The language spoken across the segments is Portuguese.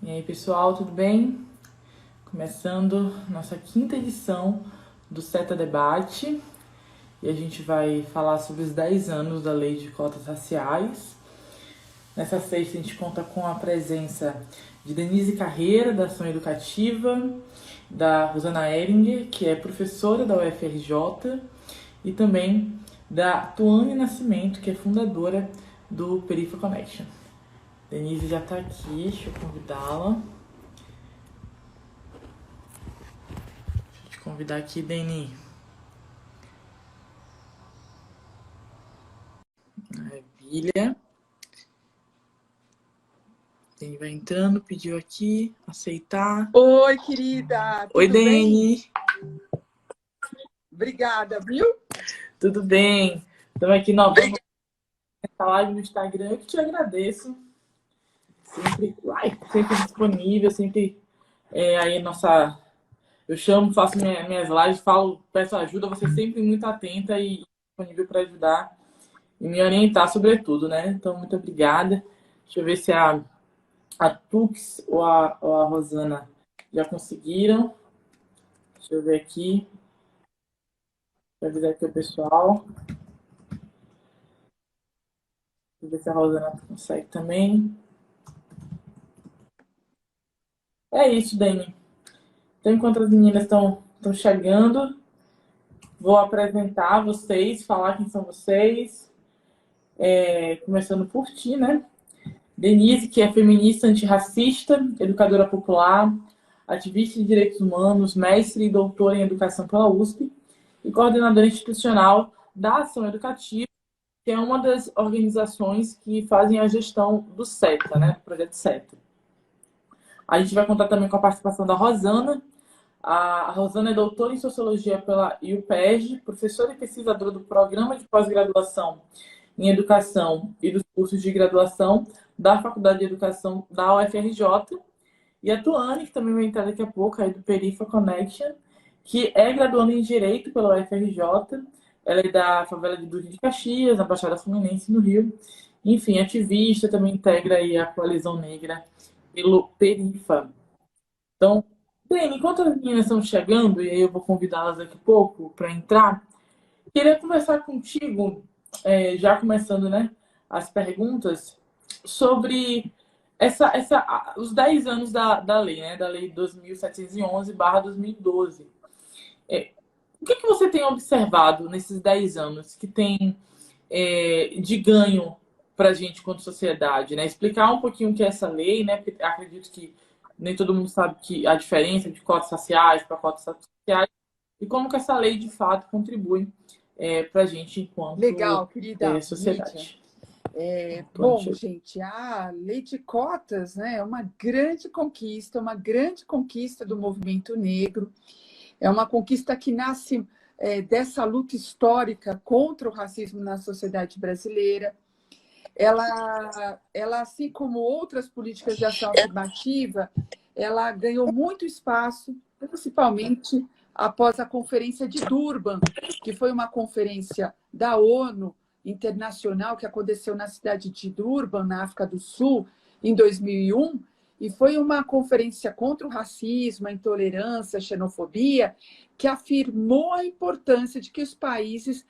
E aí, pessoal, tudo bem? Começando nossa quinta edição do CETA Debate. E a gente vai falar sobre os 10 anos da Lei de Cotas Raciais. Nessa sexta, a gente conta com a presença de Denise Carreira, da Ação Educativa, da Rosana Ehringer, que é professora da UFRJ, e também da Tuane Nascimento, que é fundadora do Perifa Connection. Denise já está aqui, deixa eu convidá-la. Convidar aqui, Deni. Maravilha. Deni vai entrando, pediu aqui, aceitar. Oi, querida. Oi, Tudo bem? Deni. Obrigada, viu? Tudo bem? Estamos aqui novamente nessa live no Instagram. Eu que te agradeço. Sempre disponível, sempre aí nossa. Eu chamo, faço minhas lives, falo, peço ajuda, você sempre muito atenta e disponível para ajudar e me orientar, sobretudo, né? Então, muito obrigada. Deixa eu ver se a Tux ou a Rosana já conseguiram. Deixa eu ver aqui. Vou avisar aqui o pessoal. Deixa eu ver se a Rosana consegue também. É isso, Dani. Então, enquanto as meninas estão chegando, vou apresentar vocês, falar quem são vocês. Começando por ti, né? Denise, que é feminista antirracista, educadora popular, ativista de direitos humanos, mestre e doutora em educação pela USP e coordenadora institucional da Ação Educativa, que é uma das organizações que fazem a gestão do CETA, né? Do projeto CETA. A gente vai contar também com a participação da Rosana. A Rosana é doutora em Sociologia pela UPERJ, professora e pesquisadora do Programa de Pós-Graduação em Educação e dos cursos de graduação da Faculdade de Educação da UFRJ. E a Tuane, que também vai entrar daqui a pouco, aí do Perifa Connection, que é graduanda em Direito pela UFRJ. Ela é da favela de Duque de Caxias, na Baixada Fluminense, no Rio. Enfim, ativista, também integra aí a Coalizão Negra pelo Perifa. Então, bem, enquanto as meninas estão chegando, e aí eu vou convidá-las daqui a pouco para entrar, queria conversar contigo, já começando, né, as perguntas, sobre os 10 anos da lei, né, da lei 2711/2012. O que você tem observado nesses 10 anos que tem de ganho para a gente quanto sociedade, né? Explicar um pouquinho o que é essa lei, né? Porque acredito que nem todo mundo sabe que a diferença de cotas raciais para cotas sociais e como que essa lei de fato contribui para a gente enquanto Legal, querida Lídia. sociedade. Bom, gente, a lei de cotas, né, é uma grande conquista do movimento negro. É uma conquista que nasce dessa luta histórica contra o racismo na sociedade brasileira. Ela, assim como outras políticas de ação afirmativa, ela ganhou muito espaço, principalmente após a Conferência de Durban, que foi uma conferência da ONU internacional que aconteceu na cidade de Durban, na África do Sul, em 2001, e foi uma conferência contra o racismo, a intolerância, a xenofobia, que afirmou a importância de que os países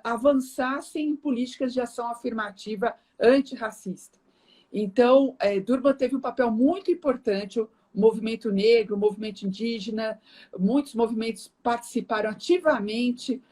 avançassem em políticas de ação afirmativa antirracista. Então, Durban teve um papel muito importante, o movimento negro, o movimento indígena, muitos movimentos participaram ativamente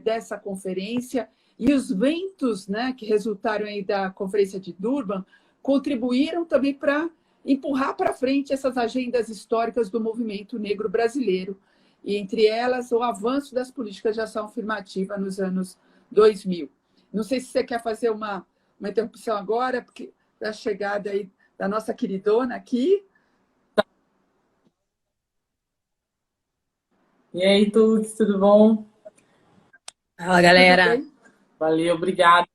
dessa conferência, e os ventos, né, que resultaram aí da Conferência de Durban contribuíram também para empurrar para frente essas agendas históricas do movimento negro brasileiro, e entre elas o avanço das políticas de ação afirmativa nos anos 2000. Não sei se você quer fazer uma interrupção agora, porque da chegada aí da nossa queridona aqui. E aí, Tux, tudo bom? Fala, Tudo galera. bem? Valeu, obrigado.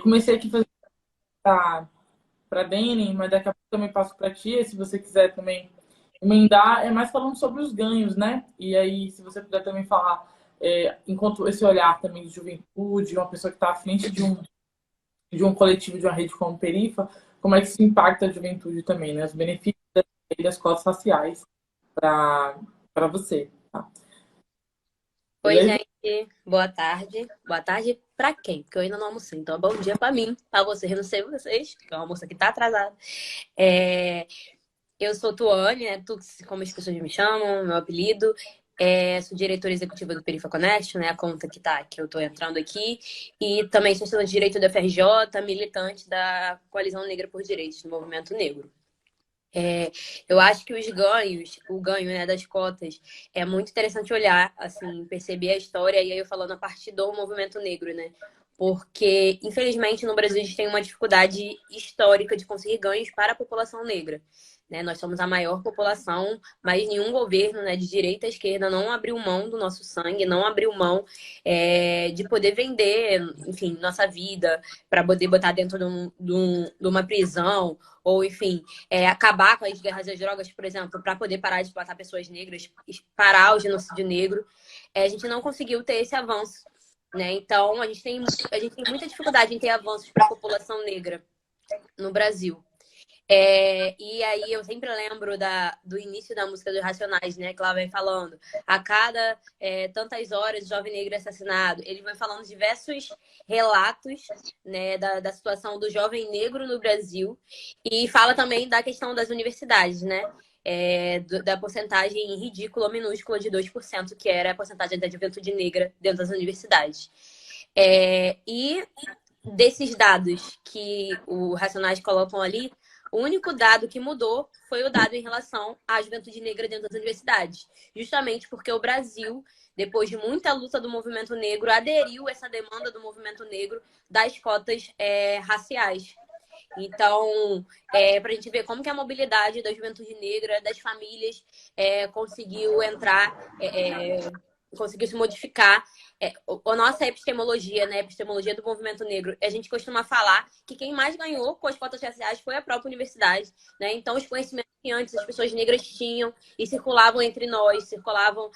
Comecei aqui a fazer para a Dani, mas daqui a pouco também passo para ti, se você quiser também emendar, é mais falando sobre os ganhos, né? E aí, se você puder também falar, enquanto esse olhar também de juventude, uma pessoa que está à frente de um coletivo, de uma rede como Perifa, como é que isso impacta a juventude também, né? Os benefícios das cotas raciais para você, tá? Oi, Beleza? gente. Boa tarde. Boa tarde pra quem? Porque eu ainda não almocei. Então, bom dia pra mim, pra vocês. Eu não sei vocês, que é uma moça que tá atrasada. Eu sou Tuane, né? Tux, como as pessoas me chamam, meu apelido. Sou diretora executiva do Perifa Connection, né? A conta que eu tô entrando aqui. E também sou estudante de Direito da FRJ, militante da Coalizão Negra por Direitos, do Movimento Negro. Eu acho que o ganho, né, das cotas, é muito interessante olhar, assim, perceber a história, e aí eu falando a partir do movimento negro, né? Porque, infelizmente, no Brasil a gente tem uma dificuldade histórica de conseguir ganhos para a população negra. Né? Nós somos a maior população, mas nenhum governo, né, de direita à esquerda não abriu mão do nosso sangue, não abriu mão de poder vender, enfim, nossa vida, para poder botar dentro de uma prisão, ou, enfim, acabar com as guerras às drogas, por exemplo, para poder parar de explotar pessoas negras, parar o genocídio negro. A gente não conseguiu ter esse avanço. Né? Então, a gente tem muita dificuldade em ter avanços para a população negra no Brasil. E aí eu sempre lembro do início da música dos Racionais, né? Que ela vai falando a cada tantas horas o jovem negro é assassinado. Ele vai falando diversos relatos, né, da situação do jovem negro no Brasil e fala também da questão das universidades, né? Da porcentagem ridícula, minúscula de 2%, que era a porcentagem da juventude negra dentro das universidades. E desses dados que o Racionais colocam ali, o único dado que mudou foi o dado em relação à juventude negra dentro das universidades. Justamente porque o Brasil, depois de muita luta do movimento negro, aderiu a essa demanda do movimento negro das cotas raciais. Então, para a gente ver como que a mobilidade da juventude negra, das famílias, conseguiu entrar, conseguiu se modificar. A nossa epistemologia, né, a epistemologia do movimento negro, a gente costuma falar que quem mais ganhou com as cotas raciais foi a própria universidade. Né? Então, os conhecimentos que antes as pessoas negras tinham e circulavam entre nós, circulavam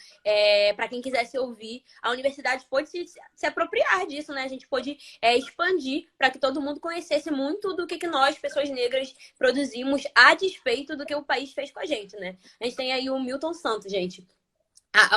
para quem quisesse ouvir, a universidade pôde se apropriar disso, né? A gente pôde expandir para que todo mundo conhecesse muito do que nós, pessoas negras, produzimos a despeito do que o país fez com a gente, né? A gente tem aí o Milton Santos, gente.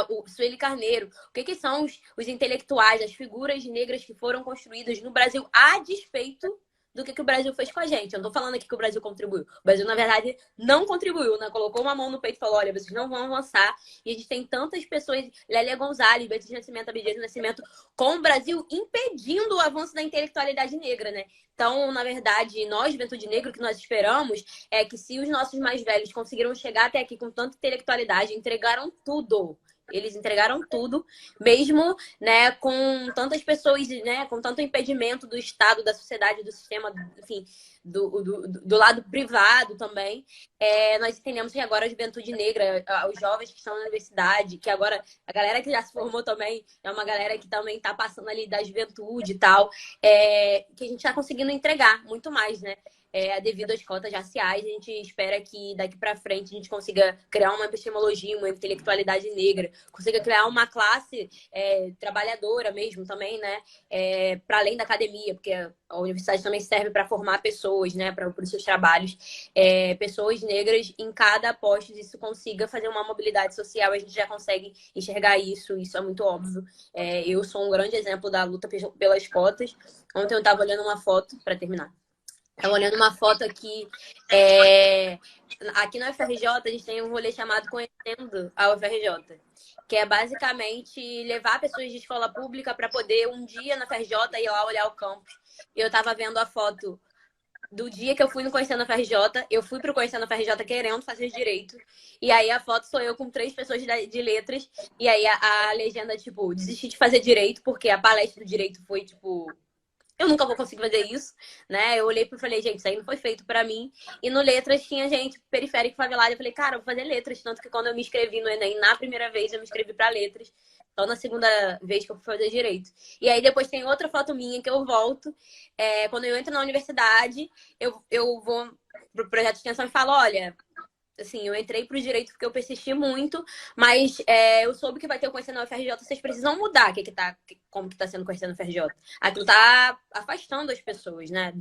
O Sueli Carneiro, o que são os intelectuais, as figuras negras que foram construídas no Brasil a despeito do que o Brasil fez com a gente. Eu não tô falando aqui que o Brasil contribuiu. O Brasil, na verdade, não contribuiu, né? Colocou uma mão no peito e falou, olha, vocês não vão avançar. E a gente tem tantas pessoas, Lélia Gonzalez, Beatriz Nascimento, Abdias Nascimento, com o Brasil impedindo o avanço da intelectualidade negra, né? Então, na verdade, nós, Juventude Negra, o que nós esperamos é que se os nossos mais velhos conseguiram chegar até aqui com tanta intelectualidade, entregaram tudo. Eles entregaram tudo, mesmo, né, com tantas pessoas, né, com tanto impedimento do Estado, da sociedade, do sistema, enfim, do lado privado também. Nós entendemos que agora a juventude negra, os jovens que estão na universidade, que agora a galera que já se formou também é uma galera que também está passando ali da juventude e tal, que a gente está conseguindo entregar muito mais, né? Devido às cotas raciais, a gente espera que daqui para frente a gente consiga criar uma epistemologia, uma intelectualidade negra, consiga criar uma classe trabalhadora mesmo também, né? Para além da academia, porque a universidade também serve para formar pessoas, né? Para os seus trabalhos, pessoas negras em cada posto, isso consiga fazer uma mobilidade social, a gente já consegue enxergar isso é muito óbvio. Eu sou um grande exemplo da luta pelas cotas. Ontem eu estava olhando uma foto, para terminar. Estava olhando uma foto aqui. Aqui na UFRJ, a gente tem um rolê chamado Conhecendo a UFRJ, que é basicamente levar pessoas de escola pública para poder um dia na UFRJ ir lá olhar o campus. E eu estava vendo a foto do dia que eu fui no Conhecendo a UFRJ. Eu fui para o Conhecendo a UFRJ querendo fazer direito. E aí a foto sou eu com 3 pessoas de letras. E aí a legenda, tipo, desisti de fazer direito, porque a palestra do direito foi, tipo... Eu nunca vou conseguir fazer isso, né? Eu olhei e falei, gente, isso aí não foi feito pra mim. E no Letras tinha gente periférica favelada. Eu falei, cara, eu vou fazer Letras. Tanto que quando eu me inscrevi no Enem, na primeira vez, eu me inscrevi pra Letras. Só na segunda vez que eu fui fazer Direito. E aí depois tem outra foto minha que eu volto. Quando eu entro na universidade, eu vou pro projeto de extensão e falo, olha... Assim, eu entrei pro direito porque eu persisti muito, mas eu soube que vai ter o conhecendo na UFRJ, vocês precisam mudar como que tá sendo o conhecendo na UFRJ. Aquilo tá afastando as pessoas, né,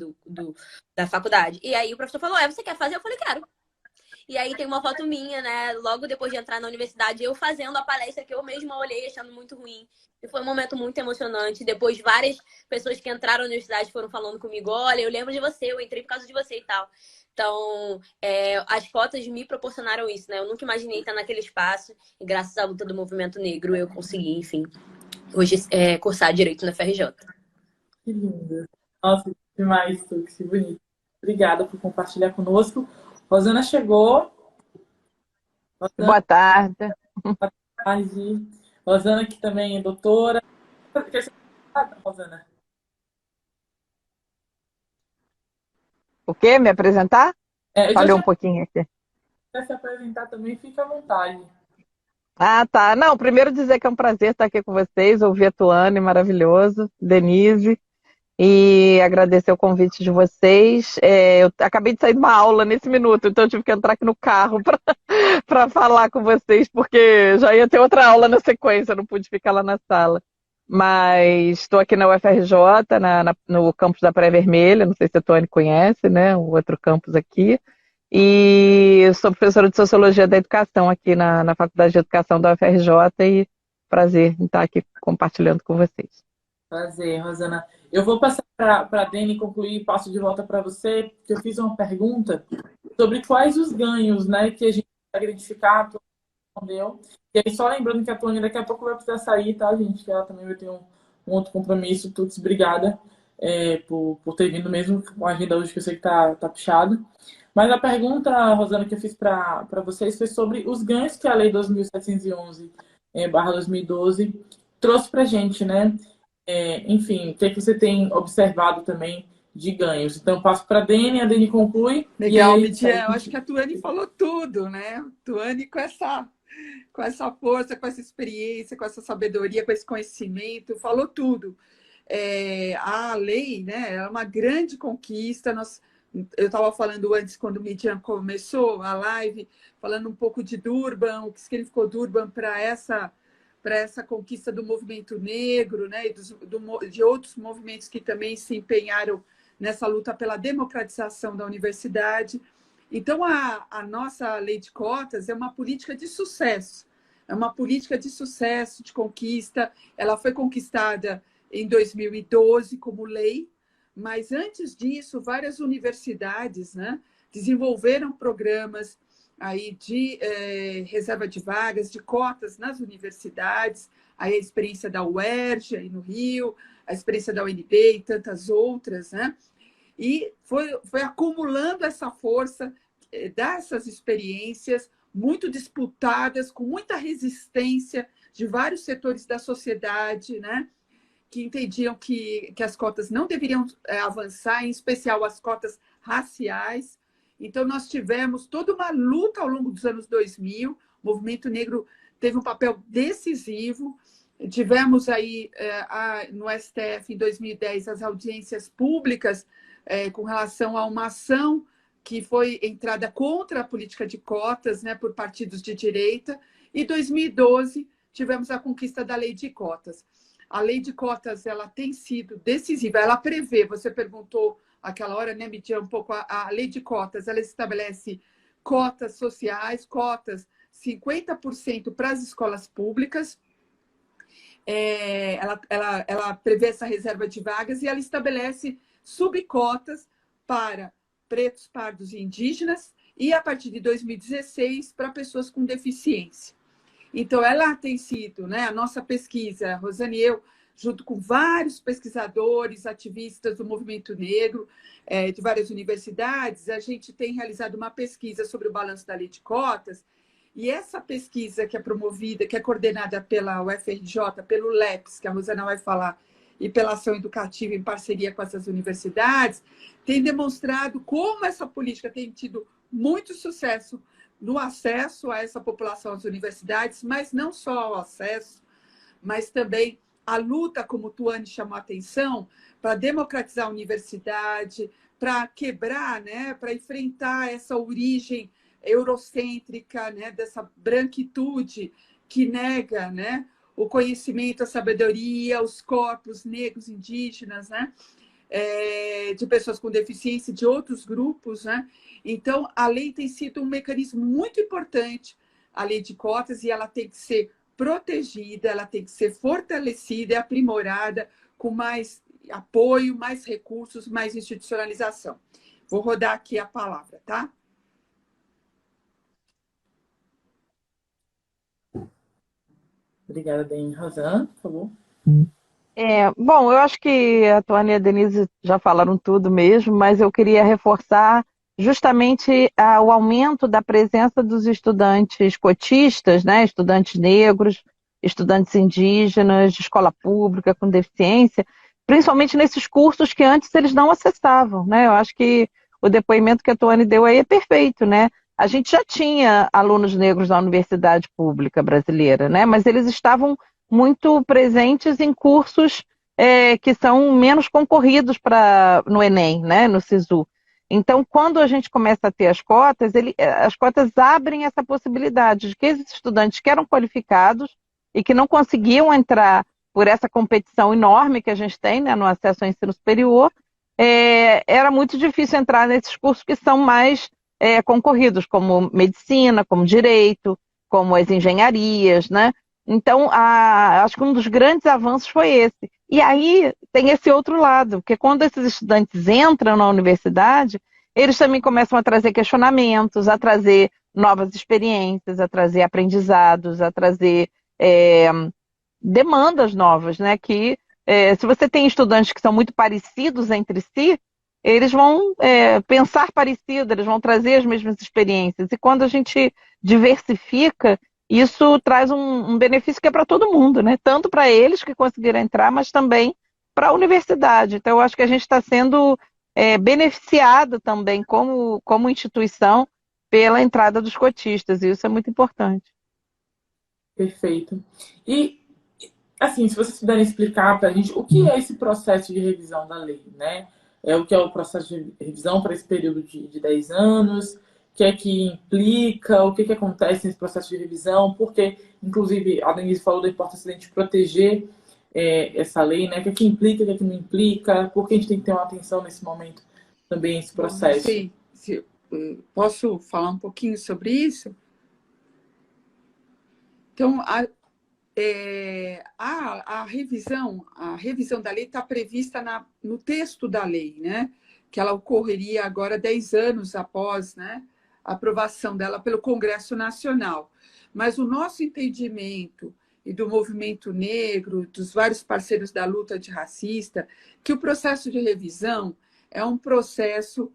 da faculdade. E aí o professor falou, você quer fazer? Eu falei, quero. E aí tem uma foto minha, né, logo depois de entrar na universidade, eu fazendo a palestra que eu mesma olhei achando muito ruim. E foi um momento muito emocionante. Depois, várias pessoas que entraram na universidade foram falando comigo, olha, eu lembro de você, eu entrei por causa de você e tal. Então, as cotas me proporcionaram isso, né? Eu nunca imaginei estar naquele espaço e graças à luta do movimento negro eu consegui, enfim, hoje cursar Direito na FRJ. Que linda. Nossa, demais, Tux, que bonito. Obrigada por compartilhar conosco. Rosana chegou. Rosana, Boa tarde. tarde. Rosana, que também é doutora. Quer ser apresentada, Rosana? O quê? Me apresentar? Eu já Falei um tinha pouquinho aqui. que se apresentar também, fica à vontade. Ah, tá. Não, primeiro dizer que é um prazer estar aqui com vocês, ouvir a Tuane, maravilhoso, Denise, e agradecer o convite de vocês. Eu acabei de sair de uma aula nesse minuto, então eu tive que entrar aqui no carro para falar com vocês, porque já ia ter outra aula na sequência, não pude ficar lá na sala. Mas estou aqui na UFRJ, no campus da Praia Vermelha, não sei se a Tuane conhece, né? O outro campus aqui. E sou professora de Sociologia da Educação aqui na Faculdade de Educação da UFRJ e prazer em estar aqui compartilhando com vocês. Prazer, Rosana. Eu vou passar para a Dani concluir e passo de volta para você, porque eu fiz uma pergunta sobre quais os ganhos, né, que a gente consegue identificar, tu respondeu. E aí, só lembrando que a Tônia daqui a pouco vai precisar sair, tá, gente? Que ela também vai ter um outro compromisso. Tuts, obrigada por ter vindo mesmo com a agenda hoje, que eu sei que tá puxado. Mas a pergunta, Rosana, que eu fiz para vocês foi sobre os ganhos que a Lei 2.711/2012 trouxe para a gente, né? Enfim, o que é que você tem observado também de ganhos? Então, passo para a Dani conclui. Legal, E aí, Midian. Eu acho que a Tuane falou tudo, né? Tuane com essa força, com essa experiência, com essa sabedoria, com esse conhecimento, falou tudo. A lei, né, é uma grande conquista. Eu estava falando antes, quando o Midian começou a live, falando um pouco de Durban, o que significou Durban para essa conquista do movimento negro, né, e de outros movimentos que também se empenharam nessa luta pela democratização da universidade. Então, a nossa lei de cotas é uma política de sucesso, de conquista. Ela foi conquistada em 2012 como lei, mas antes disso, várias universidades, né, desenvolveram programas aí de reserva de vagas, de cotas nas universidades, aí a experiência da UERJ, aí no Rio, a experiência da UNB e tantas outras, né? E foi acumulando essa força dessas experiências muito disputadas, com muita resistência de vários setores da sociedade, né? Que entendiam que as cotas não deveriam avançar, em especial as cotas raciais. Então, nós tivemos toda uma luta ao longo dos anos 2000, o movimento negro teve um papel decisivo. Tivemos aí no STF, em 2010, as audiências públicas com relação a uma ação que foi entrada contra a política de cotas, né, por partidos de direita. Em 2012, tivemos a conquista da lei de cotas. A lei de cotas, ela tem sido decisiva, ela prevê, você perguntou aquela hora, né, Midian, um pouco, a lei de cotas, ela estabelece cotas sociais, cotas 50% para as escolas públicas, ela prevê essa reserva de vagas e ela estabelece subcotas para pretos, pardos e indígenas e, a partir de 2016, para pessoas com deficiência. Então, ela tem sido, né, a nossa pesquisa, Rosane e eu, junto com vários pesquisadores, ativistas do movimento negro, de várias universidades, a gente tem realizado uma pesquisa sobre o balanço da lei de cotas, e essa pesquisa que é promovida, que é coordenada pela UFRJ, pelo LEPS, que a Rosana vai falar, e pela ação educativa em parceria com essas universidades, tem demonstrado como essa política tem tido muito sucesso no acesso a essa população às universidades, mas não só ao acesso, mas também a luta, como Tuane chamou a atenção, para democratizar a universidade, para quebrar, né, para enfrentar essa origem eurocêntrica, né, dessa branquitude que nega, né, o conhecimento, a sabedoria, os corpos negros, indígenas, né, de pessoas com deficiência, de outros grupos, né? Então, a lei tem sido um mecanismo muito importante, a lei de cotas, e ela tem que ser protegida, ela tem que ser fortalecida e aprimorada com mais apoio, mais recursos, mais institucionalização. Vou rodar aqui a palavra, tá? Obrigada, Dani. Rosana, por favor. Bom, eu acho que a Tuane e a Denise já falaram tudo mesmo, mas eu queria reforçar justamente o aumento da presença dos estudantes cotistas, né, estudantes negros, estudantes indígenas, de escola pública com deficiência, principalmente nesses cursos que antes eles não acessavam, né? Eu acho que o depoimento que a Tuane deu aí é perfeito, né? A gente já tinha alunos negros na universidade pública brasileira, né? Mas eles estavam muito presentes em cursos que são menos concorridos no Enem, né, no SISU. Então, quando a gente começa a ter as cotas abrem essa possibilidade de que esses estudantes que eram qualificados e que não conseguiam entrar por essa competição enorme que a gente tem, né, no acesso ao ensino superior, era muito difícil entrar nesses cursos que são mais concorridos, como medicina, como direito, como as engenharias, né? Então, acho que um dos grandes avanços foi esse. E aí tem esse outro lado, porque quando esses estudantes entram na universidade, eles também começam a trazer questionamentos, a trazer novas experiências, a trazer aprendizados, a trazer demandas novas, né? Que se você tem estudantes que são muito parecidos entre si, eles vão pensar parecido, eles vão trazer as mesmas experiências. E quando a gente diversifica, isso traz um benefício que é para todo mundo, né? Tanto para eles que conseguiram entrar, mas também para a universidade. Então, eu acho que a gente está sendo beneficiado também como instituição pela entrada dos cotistas, e isso é muito importante. Perfeito. E, assim, se vocês puderem explicar para a gente o que é esse processo de revisão da lei, né? O que é o processo de revisão para esse período de 10 anos, o que é que implica, o que acontece nesse processo de revisão, porque, inclusive, a Denise falou da importância de a gente proteger essa lei, né? O que implica, o que não implica, por que a gente tem que ter uma atenção nesse momento também, esse processo. Bom, não sei se posso falar um pouquinho sobre isso? Então, a revisão da lei está prevista no texto da lei, né? Que ela ocorreria agora 10 anos após, né, a aprovação dela pelo Congresso Nacional. Mas o nosso entendimento e do movimento negro, dos vários parceiros da luta antirracista, que o processo de revisão é um processo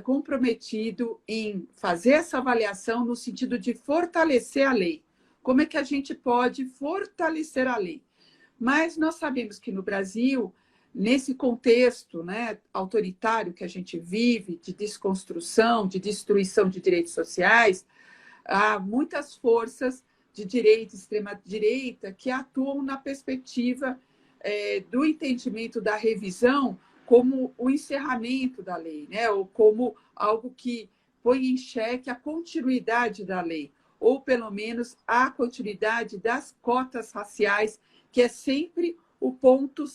comprometido em fazer essa avaliação no sentido de fortalecer a lei. Como é que a gente pode fortalecer a lei? Mas nós sabemos que no Brasil, nesse contexto, né, autoritário que a gente vive, de desconstrução, de destruição de direitos sociais, há muitas forças de direita, extrema-direita, que atuam na perspectiva do entendimento da revisão como o encerramento da lei, né, ou como algo que põe em xeque a continuidade da lei, ou pelo menos a continuidade das cotas raciais, que é sempre o ponto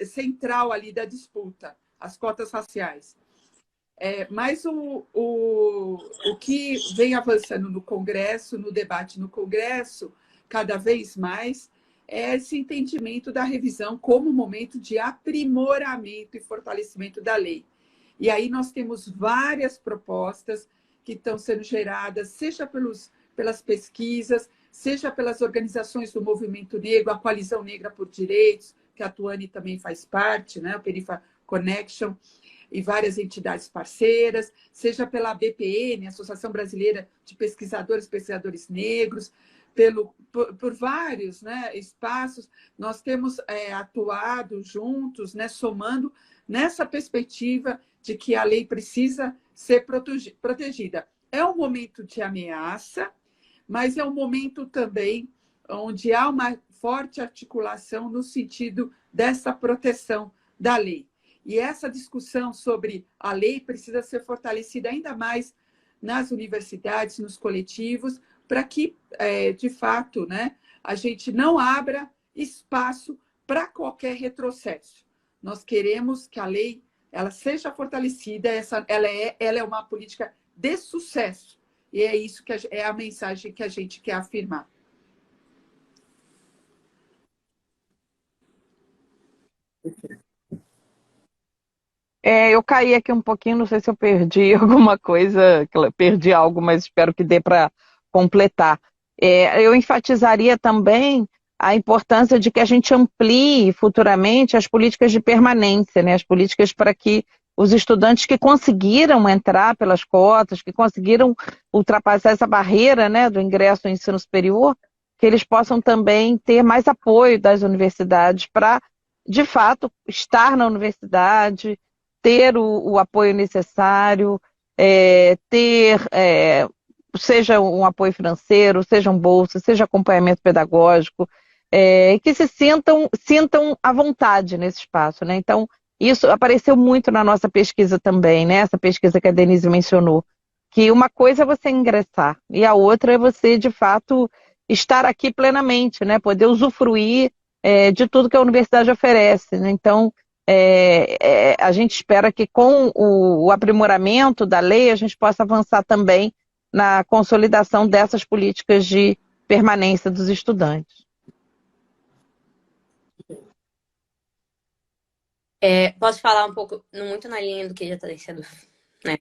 central ali da disputa, as cotas raciais. Mas o que vem avançando no Congresso, no debate no Congresso, cada vez mais, é esse entendimento da revisão como momento de aprimoramento e fortalecimento da lei. E aí nós temos várias propostas que estão sendo geradas, seja pelas pesquisas, seja pelas organizações do movimento negro, a Coalizão Negra por Direitos, que a Tuane também faz parte, né? O Perifa Connection, e várias entidades parceiras, seja pela ABPN, Associação Brasileira de Pesquisadores e Pesquisadores Negros, por vários, né, espaços, nós temos atuado juntos, né, somando nessa perspectiva de que a lei precisa ser protegida. É um momento de ameaça, mas é um momento também onde há uma forte articulação no sentido dessa proteção da lei. E essa discussão sobre a lei precisa ser fortalecida ainda mais nas universidades, nos coletivos, para que, de fato, né, a gente não abra espaço para qualquer retrocesso. Nós queremos que a lei ela seja fortalecida, ela é uma política de sucesso. E é isso que é a mensagem que a gente quer afirmar. Eu caí aqui um pouquinho, não sei se eu perdi alguma coisa, perdi algo, mas espero que dê para completar. Eu enfatizaria também a importância de que a gente amplie futuramente as políticas de permanência, né? As políticas para que os estudantes que conseguiram entrar pelas cotas, que conseguiram ultrapassar essa barreira, né, do ingresso ao ensino superior, que eles possam também ter mais apoio das universidades para, de fato, estar na universidade, ter o apoio necessário, seja um apoio financeiro, seja um bolsa, seja acompanhamento pedagógico, que se sintam à vontade nesse espaço, né? Então, isso apareceu muito na nossa pesquisa também, né? Essa pesquisa que a Denise mencionou, que uma coisa é você ingressar e a outra é você, de fato, estar aqui plenamente, né? Poder usufruir de tudo que a universidade oferece, né? Então, a gente espera que com o aprimoramento da lei a gente possa avançar também na consolidação dessas políticas de permanência dos estudantes. Posso falar um pouco, muito na linha do que já está sendo, né,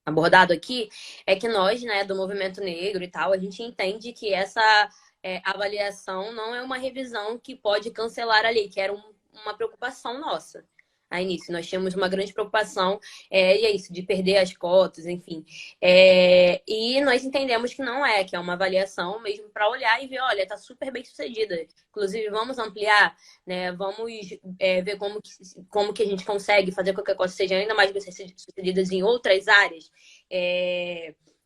abordado aqui, é que nós, né, do movimento negro e tal, a gente entende que essa avaliação não é uma revisão que pode cancelar a lei, que era uma preocupação nossa. A início, nós tínhamos uma grande preocupação, e é isso, de perder as cotas, enfim. E nós entendemos que não que é uma avaliação mesmo para olhar e ver, olha, está super bem sucedida. Inclusive, vamos ampliar, né? Vamos ver como que a gente consegue fazer com que a cota seja ainda mais bem sucedida em outras áreas.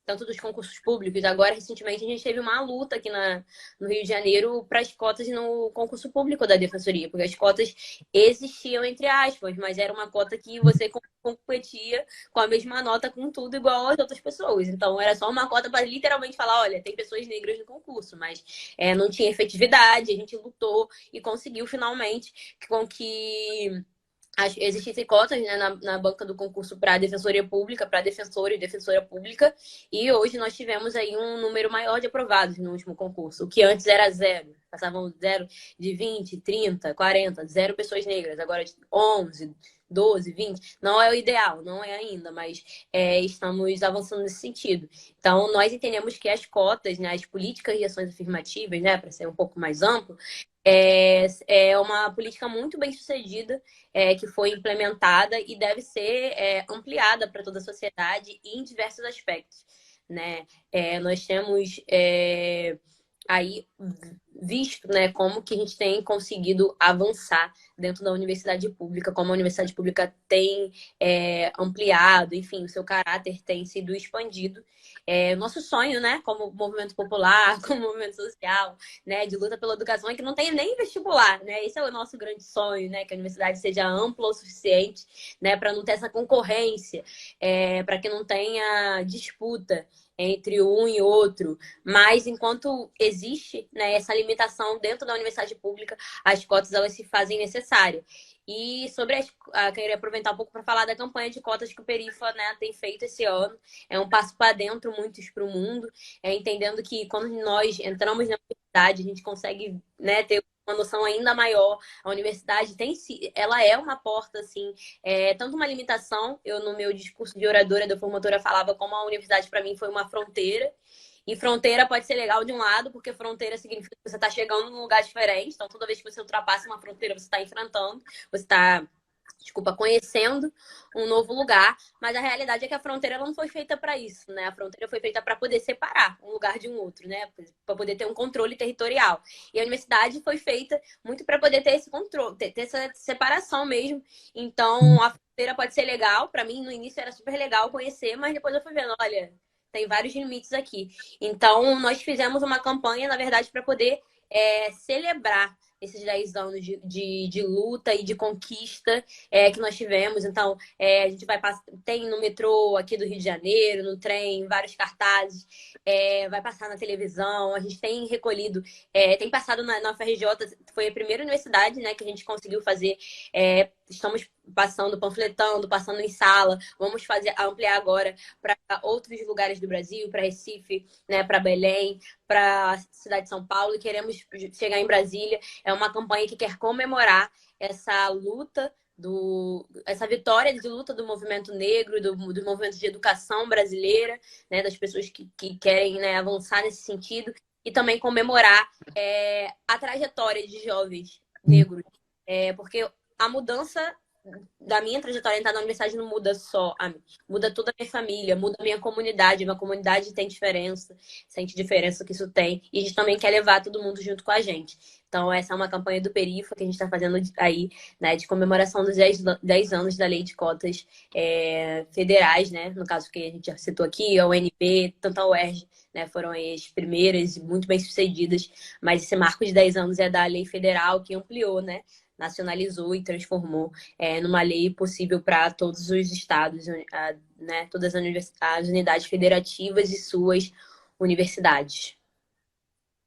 Tanto dos concursos públicos. Agora, recentemente, a gente teve uma luta aqui no Rio de Janeiro para as cotas no concurso público da Defensoria, porque as cotas existiam, entre aspas, mas era uma cota que você competia com a mesma nota com tudo igual às outras pessoas. Então, era só uma cota para literalmente falar, olha, tem pessoas negras no concurso, mas não tinha efetividade, a gente lutou e conseguiu, finalmente, com que existem cotas, né, na banca do concurso para a Defensoria Pública, para defensor e defensora pública, e hoje nós tivemos aí um número maior de aprovados no último concurso, o que antes era zero. Passavam zero de 20, 30, 40, zero pessoas negras, agora de 11, 12, 20. Não é o ideal, não é ainda, mas estamos avançando nesse sentido. Então, nós entendemos que as cotas, né, as políticas de ações afirmativas, né, para ser um pouco mais amplo, é uma política muito bem sucedida, que foi implementada e deve ser ampliada para toda a sociedade em diversos aspectos, né? Nós temos aí visto, né, como que a gente tem conseguido avançar dentro da universidade pública, como a universidade pública tem ampliado, enfim, o seu caráter tem sido expandido. Nosso sonho, né, como movimento popular, como movimento social, né, de luta pela educação, é que não tenha nem vestibular, né? Esse é o nosso grande sonho, né, que a universidade seja ampla o suficiente, né, para não ter essa concorrência, para que não tenha disputa entre um e outro, mas enquanto existe, né, essa limitação dentro da universidade pública, as cotas elas se fazem necessárias. E sobre queria aproveitar um pouco para falar da campanha de cotas que o Perifa, né, tem feito esse ano. É um passo para dentro, muitos para o mundo, entendendo que quando nós entramos na universidade, a gente consegue, né, ter uma noção ainda maior. A universidade ela é uma porta, assim, tanto uma limitação. Eu, no meu discurso de oradora da formatura, falava como a universidade, para mim, foi uma fronteira. E fronteira pode ser legal de um lado, porque fronteira significa que você está chegando num lugar diferente. Então, toda vez que você ultrapassa uma fronteira, você está enfrentando, você está, conhecendo um novo lugar. Mas a realidade é que a fronteira não foi feita para isso, né? A fronteira foi feita para poder separar um lugar de um outro, né? Para poder ter um controle territorial. E a universidade foi feita muito para poder ter esse controle, ter essa separação mesmo. Então, a fronteira pode ser legal. Para mim, no início era super legal conhecer, mas depois eu fui vendo, olha, tem vários limites aqui. Então, nós fizemos uma campanha, na verdade, para poder celebrar esses 10 anos de luta e de conquista que nós tivemos. Então, a gente vai passar, tem no metrô aqui do Rio de Janeiro, no trem, vários cartazes, vai passar na televisão, a gente tem recolhido, tem passado na UFRJ, foi a primeira universidade, né, que a gente conseguiu fazer, estamos passando, panfletando, passando em sala, vamos ampliar agora para outros lugares do Brasil, para Recife, né, para Belém, para a cidade de São Paulo, e queremos chegar em Brasília. É uma campanha que quer comemorar essa luta, essa vitória de luta do movimento negro, do movimento de educação brasileira, né, das pessoas que querem, né, avançar nesse sentido, e também comemorar a trajetória de jovens negros, porque a mudança da minha trajetória entrar na universidade não muda só a mim, muda toda a minha família, muda a minha comunidade tem diferença, sente diferença que isso tem, e a gente também quer levar todo mundo junto com a gente. Então, essa é uma campanha do Perifa que a gente está fazendo aí, né, de comemoração dos 10 anos da lei de cotas federais, né, no caso que a gente já citou aqui, a UNB, tanto a UERJ, né, foram as primeiras e muito bem sucedidas, mas esse marco de 10 anos é da lei federal que ampliou, né, nacionalizou e transformou numa lei possível para todos os estados, né, todas as unidades federativas e suas universidades.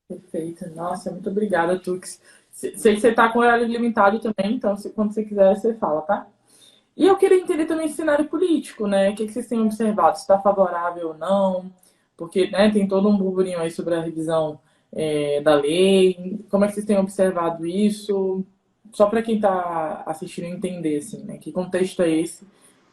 Perfeito. Nossa, muito obrigada, Tux. Sei que você está com horário limitado também, então quando você quiser, você fala, tá? E eu queria entender também esse cenário político, né? O que vocês têm observado? Se está favorável ou não? Porque, né, tem todo um burburinho aí sobre a revisão da lei. Como é que vocês têm observado isso? Só para quem está assistindo entender, assim, né? Que contexto é esse?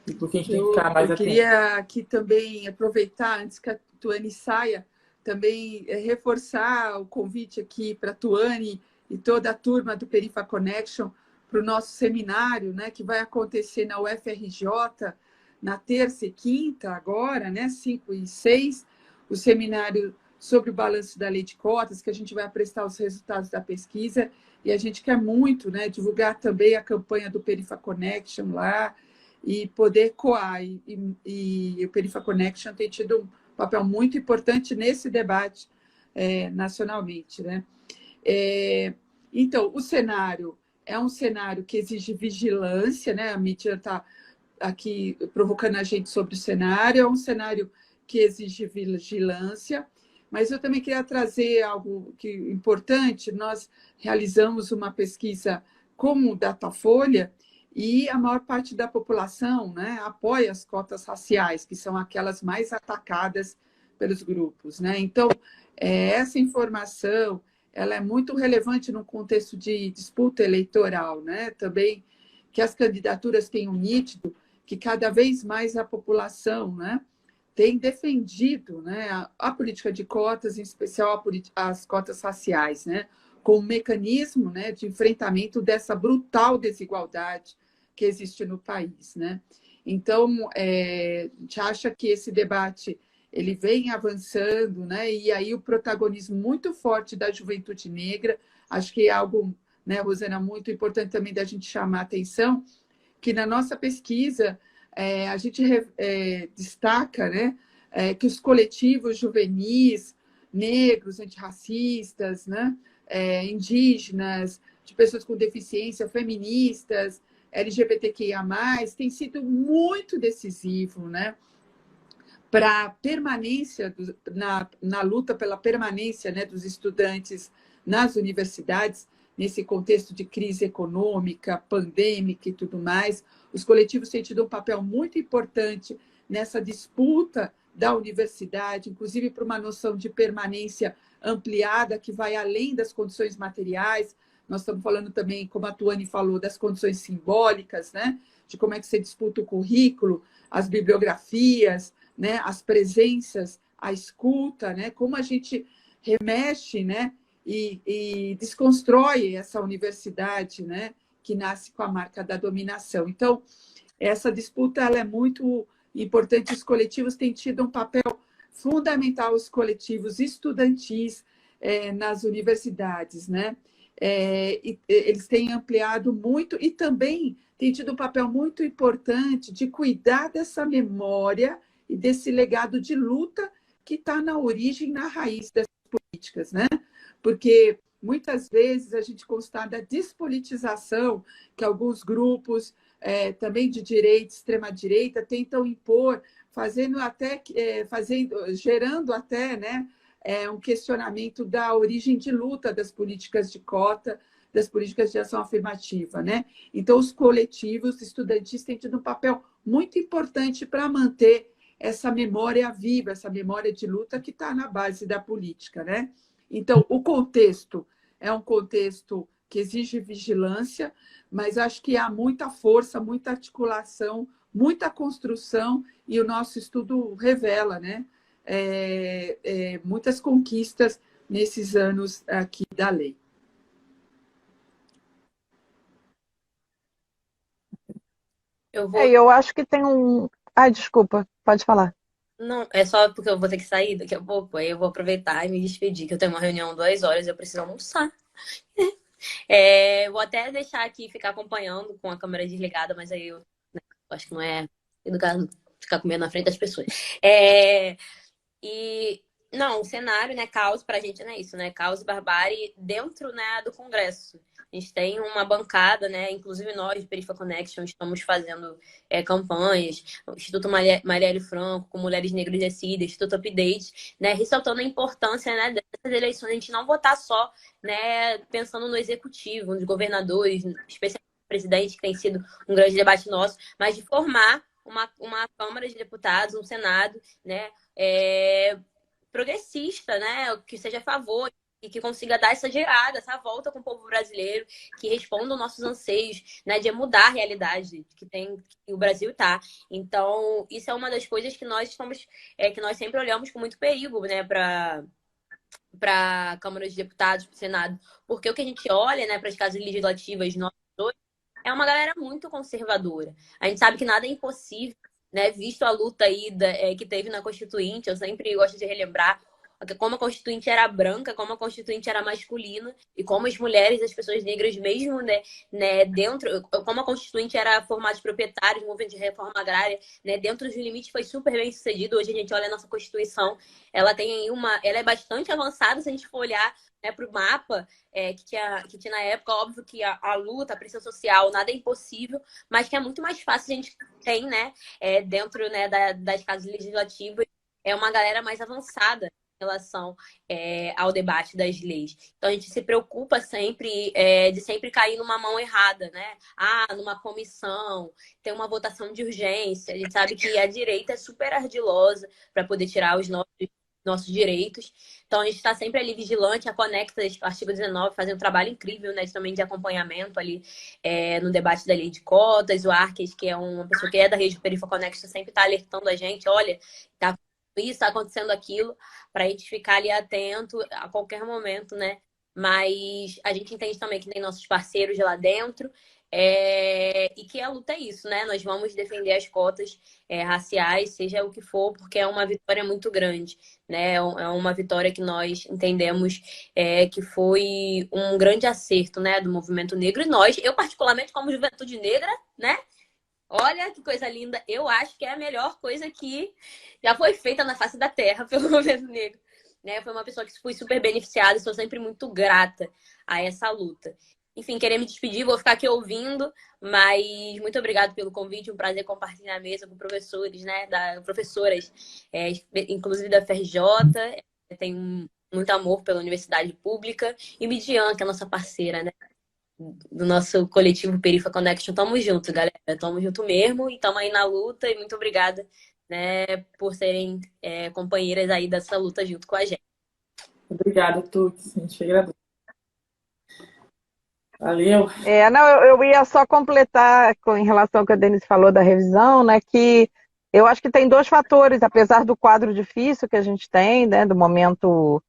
E por que a gente tem que ficar mais atento? Eu queria aqui também aproveitar, antes que a Tuane saia, também reforçar o convite aqui para a Tuane e toda a turma do Perifa Connection para o nosso seminário, né, que vai acontecer na UFRJ na terça e quinta agora, né, 5 e 6, o seminário sobre o balanço da lei de cotas, que a gente vai apresentar os resultados da pesquisa, e a gente quer muito, né, divulgar também a campanha do Perifa Connection lá e poder coar. E o Perifa Connection tem tido um papel muito importante nesse debate nacionalmente, né? Então, o cenário é um cenário que exige vigilância, né? A mídia está aqui provocando a gente sobre o cenário, é um cenário que exige vigilância, mas eu também queria trazer algo importante. Nós realizamos uma pesquisa com o Datafolha e a maior parte da população, né, apoia as cotas raciais, que são aquelas mais atacadas pelos grupos, né? Então, essa informação ela é muito relevante no contexto de disputa eleitoral, né? Também que as candidaturas tenham nítido que cada vez mais a população, né, tem defendido, né, a política de cotas, em especial as cotas raciais, né, como um mecanismo, né, de enfrentamento dessa brutal desigualdade que existe no país, né? Então, a gente acha que esse debate ele vem avançando, né? E aí o protagonismo muito forte da juventude negra, acho que é algo, né, Rosana, muito importante também da gente chamar a atenção, que na nossa pesquisa a gente destaca, né, que os coletivos juvenis, negros, antirracistas, né, indígenas, de pessoas com deficiência, feministas, LGBTQIA+, tem sido muito decisivo, né, para a permanência, na luta pela permanência, né, dos estudantes nas universidades, nesse contexto de crise econômica, pandêmica e tudo mais. Os coletivos têm tido um papel muito importante nessa disputa da universidade, inclusive para uma noção de permanência ampliada que vai além das condições materiais. Nós estamos falando também, como a Tuane falou, das condições simbólicas, né? De como é que você disputa o currículo, as bibliografias, né? As presenças, a escuta, né? Como a gente remexe, né? E desconstrói essa universidade, né? Que nasce com a marca da dominação. Então, essa disputa ela é muito importante. Os coletivos têm tido um papel fundamental, os coletivos estudantis nas universidades, né? Eles têm ampliado muito e também têm tido um papel muito importante de cuidar dessa memória e desse legado de luta que está na origem, na raiz das políticas, né? Porque muitas vezes a gente constata a despolitização que alguns grupos, também de direita, extrema-direita, tentam impor, gerando até, né, um questionamento da origem de luta das políticas de cota, das políticas de ação afirmativa, né? Então, os coletivos estudantis têm tido um papel muito importante para manter essa memória viva, essa memória de luta que está na base da política, né? Então, o contexto é um contexto que exige vigilância, mas acho que há muita força, muita articulação, muita construção, e o nosso estudo revela, né? Muitas conquistas nesses anos aqui da lei. Eu acho que tem um... Ai, desculpa, pode falar. Não, é só porque eu vou ter que sair daqui a pouco, aí eu vou aproveitar e me despedir, que eu tenho uma reunião 2 horas e eu preciso almoçar. Vou até deixar aqui ficar acompanhando com a câmera desligada, mas aí eu, né, acho que não é educado ficar comendo na frente das pessoas. Não, o cenário, né, caos pra gente não é isso, né? Caos e barbárie dentro, né, do Congresso. A gente tem uma bancada, né? Inclusive nós, Perifa Connection, estamos fazendo campanhas. O Instituto Marielle Franco, com Mulheres Negras Decidem, Instituto Update, né? Ressaltando a importância, né, dessas eleições. A gente não votar só, né, pensando no executivo, nos governadores, especialmente no presidente, que tem sido um grande debate nosso, mas de formar uma Câmara de Deputados, um Senado, né? Progressista, né? Que seja a favor e que consiga dar essa girada, essa volta com o povo brasileiro, que responda aos nossos anseios, né? De mudar a realidade que o Brasil está. Então, isso é uma das coisas que nós que nós sempre olhamos com muito perigo, né? Para a Câmara de Deputados, para o Senado, porque o que a gente olha, né, para as casas legislativas nós dois, é uma galera muito conservadora. A gente sabe que nada é impossível, né? Visto a luta aí que teve na Constituinte, eu sempre gosto de relembrar como a Constituinte era branca, como a Constituinte era masculina, e como as mulheres, as pessoas negras mesmo, né, dentro, como a Constituinte era formada de proprietários, movimento de reforma agrária, né, dentro dos limites foi super bem sucedido. Hoje a gente olha a nossa Constituição, ela é bastante avançada, se a gente for olhar, né, para o mapa que tinha na época. Óbvio que a luta, a pressão social, nada é impossível, mas que é muito mais fácil. A gente tem, né, dentro, né, das casas legislativas, uma galera mais avançada em relação ao debate das leis. Então, a gente se preocupa sempre de sempre cair numa mão errada, né? Numa comissão, tem uma votação de urgência. A gente sabe que a direita é super ardilosa para poder tirar os nossos direitos. Então, a gente está sempre ali vigilante. A Conecta, artigo 19, faz um trabalho incrível, né, também de acompanhamento ali no debate da lei de cotas. O Arques, que é uma pessoa que é da rede do Perifa Connection, sempre está alertando a gente, olha, tá isso, está acontecendo aquilo, para a gente ficar ali atento a qualquer momento, né? Mas a gente entende também que tem nossos parceiros lá dentro, e que a luta é isso, né? Nós vamos defender as cotas raciais, seja o que for, porque é uma vitória muito grande, né? É uma vitória que nós entendemos que foi um grande acerto, né, do movimento negro. E eu particularmente, como juventude negra, né? Olha que coisa linda. Eu acho que é a melhor coisa que já foi feita na face da terra pelo movimento negro, né? Foi uma pessoa que fui super beneficiada e sou sempre muito grata a essa luta. Enfim, querer me despedir, vou ficar aqui ouvindo, mas muito obrigado pelo convite, um prazer compartilhar a mesa com professores, né? Professoras, inclusive da FRJ, tenho muito amor pela universidade pública, e Midian, que é a nossa parceira, né, do nosso coletivo Perifa Connection. Tamo junto, galera. Tamo junto mesmo e tamo aí na luta. E muito obrigada, né, por serem companheiras aí dessa luta junto com a gente. Obrigada, Tux. A gente agradece. Valeu. Não, eu ia só completar em relação ao que a Denise falou da revisão, né, que eu acho que tem dois fatores, apesar do quadro difícil que a gente tem, né, do momento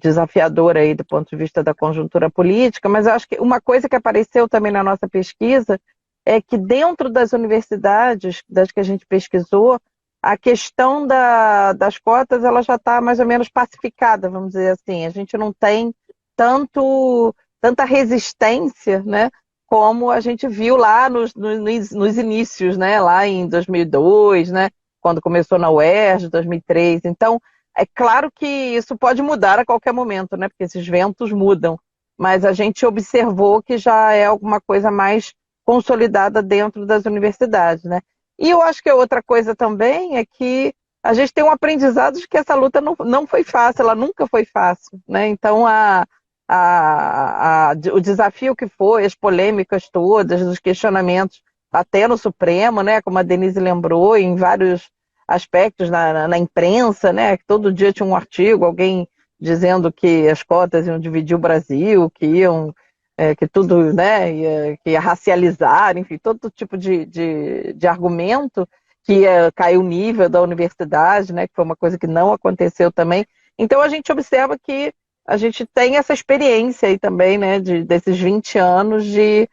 desafiador aí do ponto de vista da conjuntura política, mas eu acho que uma coisa que apareceu também na nossa pesquisa é que dentro das universidades, das que a gente pesquisou, a questão das cotas ela já está mais ou menos pacificada, vamos dizer assim. A gente não tem tanta resistência, né, como a gente viu lá nos inícios, né, lá em 2002, né, quando começou na UERJ, 2003. Então, É claro que isso pode mudar a qualquer momento, né? Porque esses ventos mudam, mas a gente observou que já é alguma coisa mais consolidada dentro das universidades, né? E eu acho que outra coisa também é que a gente tem um aprendizado de que essa luta não foi fácil, ela nunca foi fácil, né? Então, o desafio que foi, as polêmicas todas, os questionamentos, até no Supremo, né? Como a Denise lembrou, em vários aspectos na imprensa, né? Que todo dia tinha um artigo, alguém dizendo que as cotas iam dividir o Brasil, que iam, que tudo, né? Que ia racializar, enfim, todo tipo de argumento que ia cair o nível da universidade, né? Que foi uma coisa que não aconteceu também. Então a gente observa que a gente tem essa experiência aí também, né? Desses 20 anos de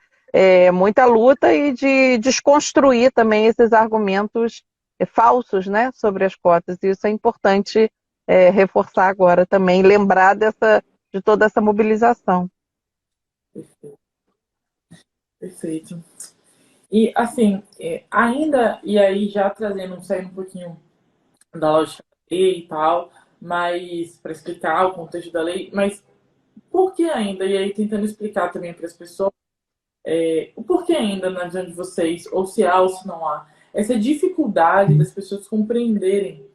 muita luta e de desconstruir também esses argumentos falsos, né, sobre as cotas. E isso é importante reforçar agora também, lembrar de toda essa mobilização. Perfeito. Perfeito. E assim, ainda, e aí já trazendo, saindo um pouquinho da lógica da lei e tal, mas para explicar o contexto da lei, mas por que ainda, e aí tentando explicar também para as pessoas, o porquê ainda na visão de vocês, ou se há ou se não há, essa dificuldade das pessoas compreenderem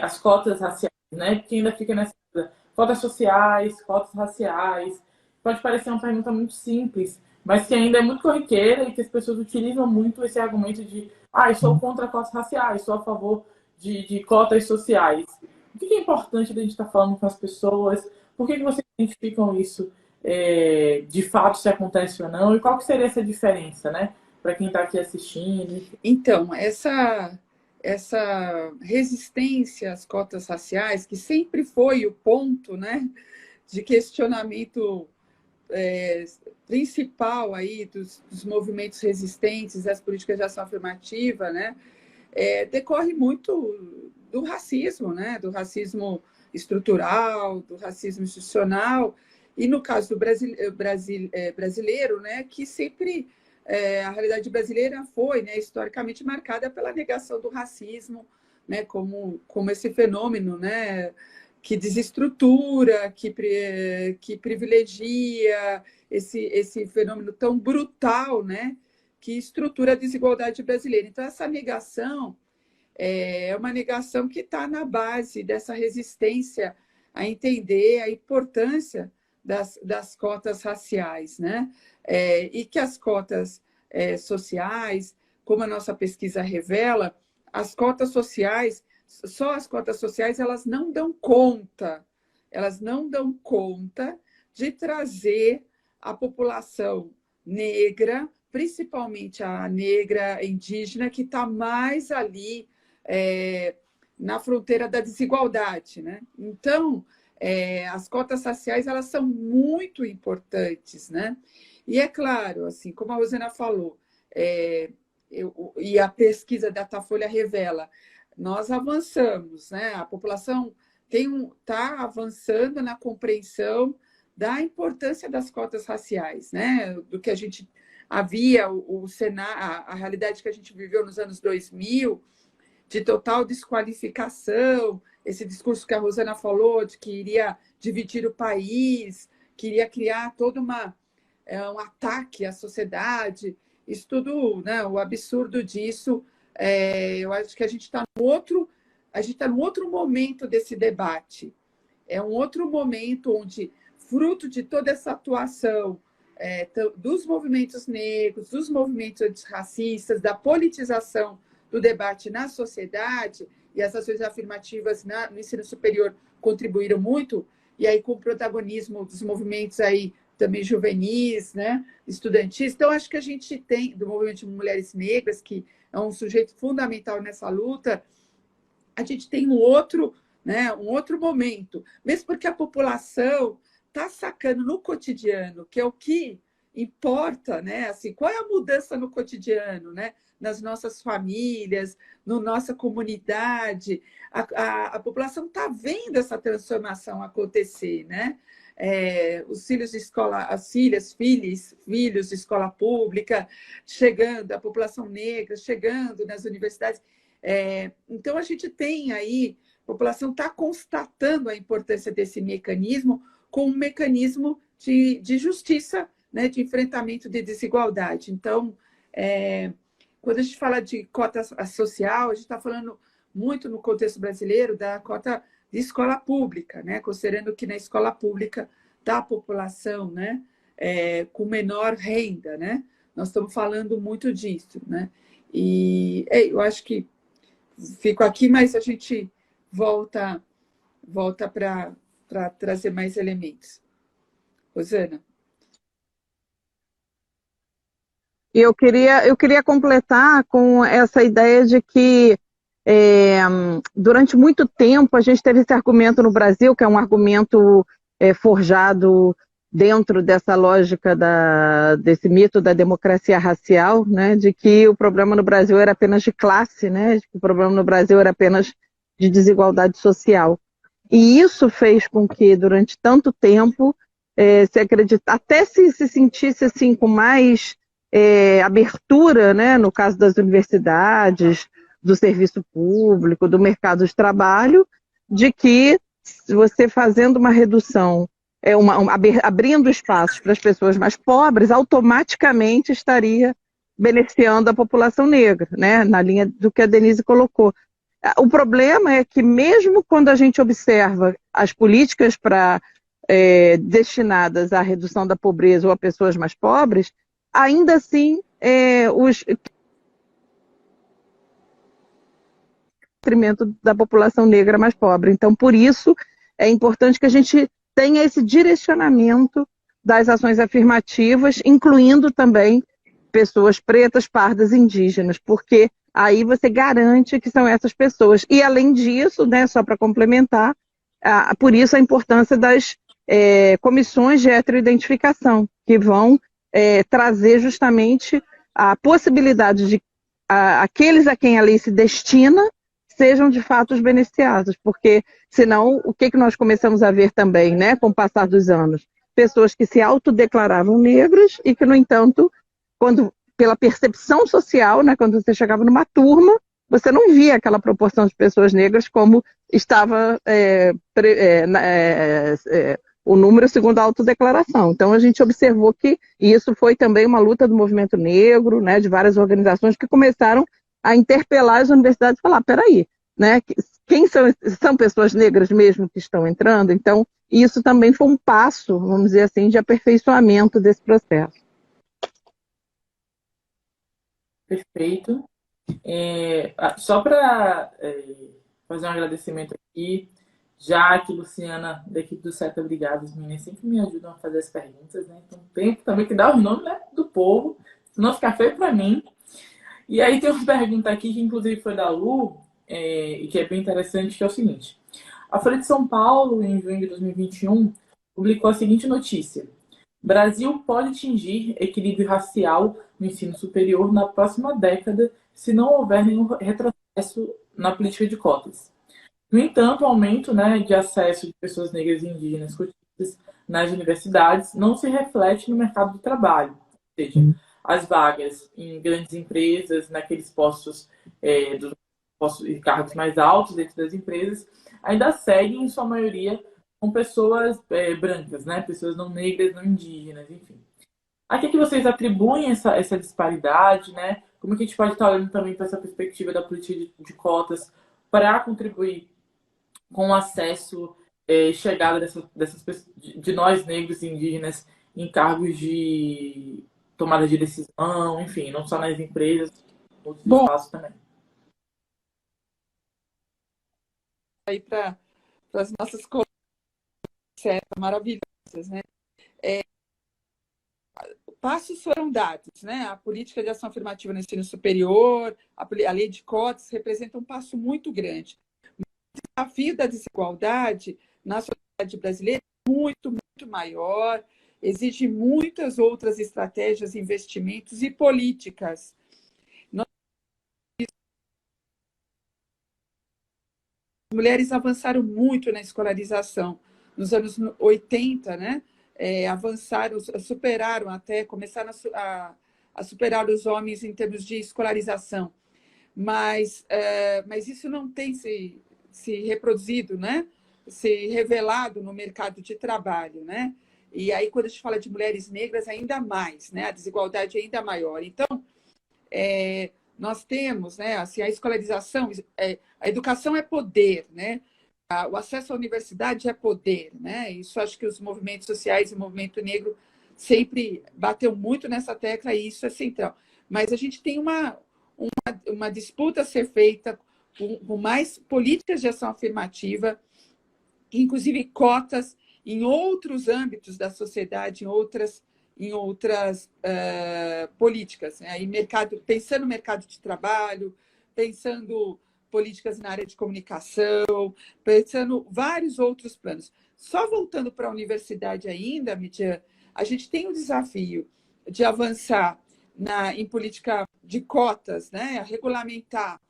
as cotas raciais, né? Porque ainda fica nessa coisa, cotas sociais, cotas raciais. Pode parecer uma pergunta muito simples, mas que ainda é muito corriqueira e que as pessoas utilizam muito esse argumento de eu sou contra cotas raciais, sou a favor de cotas sociais. O que é importante da gente estar falando com as pessoas? Por que vocês identificam isso de fato se acontece ou não? E qual que seria essa diferença, né? Para quem está aqui assistindo. Então, essa resistência às cotas raciais, que sempre foi o ponto, né, de questionamento principal aí dos movimentos resistentes às políticas de ação afirmativa, né, decorre muito do racismo, né, do racismo estrutural, do racismo institucional, e no caso do brasileiro, né, que sempre a realidade brasileira foi, né, historicamente marcada pela negação do racismo, né, como esse fenômeno, né, que desestrutura, que privilegia esse fenômeno tão brutal, né, que estrutura a desigualdade brasileira. Então, essa negação é uma negação que está na base dessa resistência a entender a importância das cotas raciais, né? E que as cotas sociais, como a nossa pesquisa revela, as cotas sociais, só as cotas sociais, elas não dão conta de trazer a população negra, principalmente a negra indígena, que está mais ali na fronteira da desigualdade, né? Então, as cotas raciais, elas são muito importantes, né? E é claro, assim, como a Rosana falou, e a pesquisa da Datafolha revela, nós avançamos, né? A população está avançando na compreensão da importância das cotas raciais, né? Do que a gente havia, o cenário, a realidade que a gente viveu nos anos 2000, de total desqualificação, esse discurso que a Rosana falou, de que iria dividir o país, queria criar todo um ataque à sociedade, isso tudo, né, o absurdo disso, eu acho que a gente está num outro momento desse debate. É um outro momento onde, fruto de toda essa atuação dos movimentos negros, dos movimentos antirracistas, da politização do debate na sociedade, e as ações afirmativas no ensino superior contribuíram muito, e aí com o protagonismo dos movimentos aí também juvenis, né, estudantis. Então, acho que a gente tem, do movimento de mulheres negras, que é um sujeito fundamental nessa luta, a gente tem um outro momento, mesmo porque a população está sacando no cotidiano, que é o que importa, né? Assim, qual é a mudança no cotidiano, né? Nas nossas famílias, na nossa comunidade. A população está vendo essa transformação acontecer, né? Os filhos de escola, as filhos de escola pública chegando, a população negra chegando nas universidades. Então, a gente tem aí população está constatando a importância desse mecanismo como um mecanismo de justiça, né, de enfrentamento de desigualdade. Então, quando a gente fala de cota social, a gente está falando muito no contexto brasileiro da cota de escola pública, né, considerando que na escola pública da população, né, com menor renda, né, nós estamos falando muito disso, né, e eu acho que fico aqui, mas a gente volta para trazer mais elementos. Rosana? E eu queria completar com essa ideia de que durante muito tempo a gente teve esse argumento no Brasil, que é um argumento forjado dentro dessa lógica desse mito da democracia racial, né, de que o problema no Brasil era apenas de classe, né, de que o problema no Brasil era apenas de desigualdade social. E isso fez com que, durante tanto tempo, se acredita, até se sentisse assim, com mais abertura, né, no caso das universidades, do serviço público, do mercado de trabalho, de que você fazendo uma redução, abrindo espaços para as pessoas mais pobres, automaticamente estaria beneficiando a população negra, né, na linha do que a Denise colocou. O problema é que, mesmo quando a gente observa as políticas destinadas à redução da pobreza ou a pessoas mais pobres, ainda assim, os detrimento da população negra mais pobre. Então, por isso, é importante que a gente tenha esse direcionamento das ações afirmativas, incluindo também pessoas pretas, pardas, indígenas, porque aí você garante que são essas pessoas. E, além disso, né, só para complementar, por isso a importância das comissões de heteroidentificação, que vão trazer justamente a possibilidade de aqueles a quem a lei se destina sejam de fato os beneficiados, porque senão o que nós começamos a ver também, né, com o passar dos anos? Pessoas que se autodeclaravam negras e que, no entanto, pela percepção social, né, quando você chegava numa turma, você não via aquela proporção de pessoas negras como estava o número segundo a autodeclaração. Então, a gente observou que isso foi também uma luta do movimento negro, né, de várias organizações que começaram a interpelar as universidades e falar, peraí, né, quem são pessoas negras mesmo que estão entrando? Então, isso também foi um passo, vamos dizer assim, de aperfeiçoamento desse processo. Perfeito. Só para fazer um agradecimento aqui, Jaque, Luciana, da equipe do Certo Obrigado, as meninas sempre me ajudam a fazer as perguntas, né? Então tem também que dar o nome, né, do povo, senão fica feio para mim. E aí tem uma pergunta aqui, que inclusive foi da Lu, e que é bem interessante, que é o seguinte. A Folha de São Paulo, em junho de 2021, publicou a seguinte notícia. Brasil pode atingir equilíbrio racial no ensino superior na próxima década se não houver nenhum retrocesso na política de cotas. No entanto, o aumento, né, de acesso de pessoas negras e indígenas cotistas nas universidades não se reflete no mercado de trabalho. Ou seja, as vagas em grandes empresas, naqueles postos e cargos mais altos dentro das empresas, ainda seguem, em sua maioria, com pessoas brancas, né? Pessoas não negras, não indígenas, enfim. A que vocês atribuem essa disparidade, né? Como que a gente pode estar olhando também para essa perspectiva da política de cotas para contribuir com o acesso chegada dessas pessoas, de nós negros e indígenas em cargos de tomada de decisão, enfim, não só nas empresas, outros espaços também. Aí para as nossas colegas maravilhosas, né? Passos foram dados, né? A política de ação afirmativa no ensino superior, a lei de cotas representa um passo muito grande. O desafio da desigualdade na sociedade brasileira é muito, muito maior, exige muitas outras estratégias, investimentos e políticas. As mulheres avançaram muito na escolarização. Nos anos 80, né? Avançaram, superaram até, começaram a superar os homens em termos de escolarização. Mas isso não tem se se reproduzido, né? Se revelado no mercado de trabalho, né? E aí, quando a gente fala de mulheres negras, ainda mais, né? A desigualdade é ainda maior. Então, nós temos, né? Assim, a escolarização, a educação é poder, né? O acesso à universidade é poder, né? Isso acho que os movimentos sociais e o movimento negro sempre bateu muito nessa tecla e isso é central. Mas a gente tem uma disputa a ser feita com mais políticas de ação afirmativa, inclusive cotas em outros âmbitos da sociedade, em outras políticas, né? Aí pensando no mercado de trabalho, pensando políticas na área de comunicação, pensando vários outros planos. Só voltando para a universidade ainda, Midian, a gente tem o desafio de avançar em política de cotas, né? A regulamentar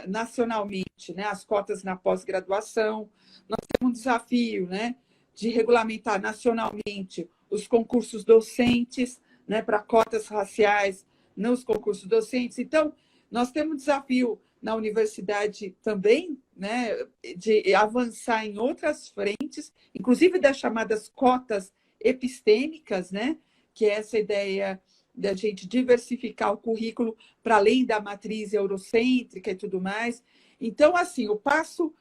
nacionalmente, né? As cotas na pós-graduação. Nós temos um desafio, né? De regulamentar nacionalmente os concursos docentes, né? Para cotas raciais nos concursos docentes. Então, nós temos um desafio na universidade também, né, de avançar em outras frentes, inclusive das chamadas cotas epistêmicas, né, que é essa ideia da gente diversificar o currículo para além da matriz eurocêntrica e tudo mais. Então, assim, o passo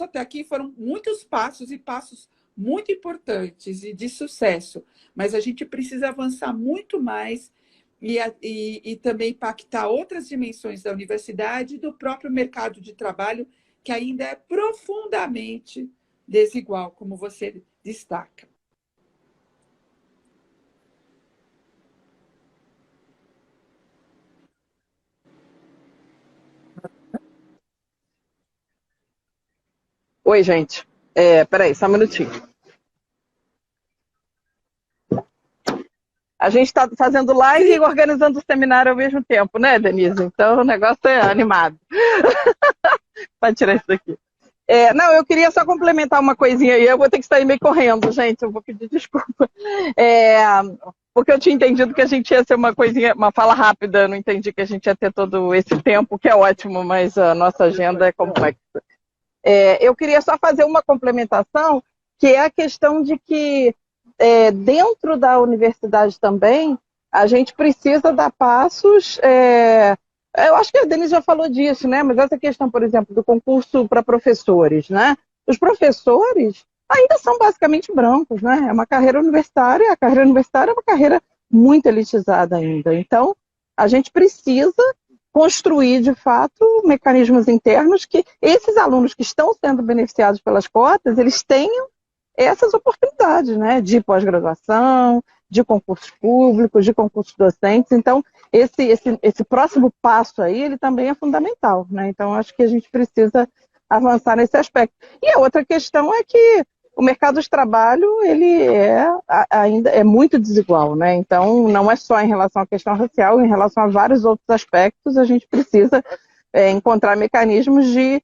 até aqui foram muitos passos e passos muito importantes e de sucesso, mas a gente precisa avançar muito mais e também impactar outras dimensões da universidade e do próprio mercado de trabalho, que ainda é profundamente desigual, como você destaca. Oi, gente. Peraí, só um minutinho. A gente está fazendo live e organizando o seminário ao mesmo tempo, né, Denise? Então o negócio é animado. Pode tirar isso daqui. Não, eu queria só complementar uma coisinha aí. Eu vou ter que sair meio correndo, gente. Eu vou pedir desculpa. Porque eu tinha entendido que a gente ia ser uma coisinha, uma fala rápida. Eu não entendi que a gente ia ter todo esse tempo, que é ótimo, mas a nossa agenda é complexa. Eu queria só fazer uma complementação, que é a questão de que dentro da universidade também, a gente precisa dar passos. Eu acho que a Denise já falou disso, né? Mas essa questão, por exemplo, do concurso para professores, né? Os professores ainda são basicamente brancos, né? É uma carreira universitária, a carreira universitária é uma carreira muito elitizada ainda. Então, a gente precisa construir, de fato, mecanismos internos que esses alunos que estão sendo beneficiados pelas cotas, eles tenham essas oportunidades, né, de pós-graduação, de concursos públicos, de concursos docentes. Então, esse próximo passo aí, ele também é fundamental, né? Então, acho que a gente precisa avançar nesse aspecto. E a outra questão é que o mercado de trabalho, ele ainda é muito desigual, né? Então, não é só em relação à questão racial, em relação a vários outros aspectos, a gente precisa encontrar mecanismos de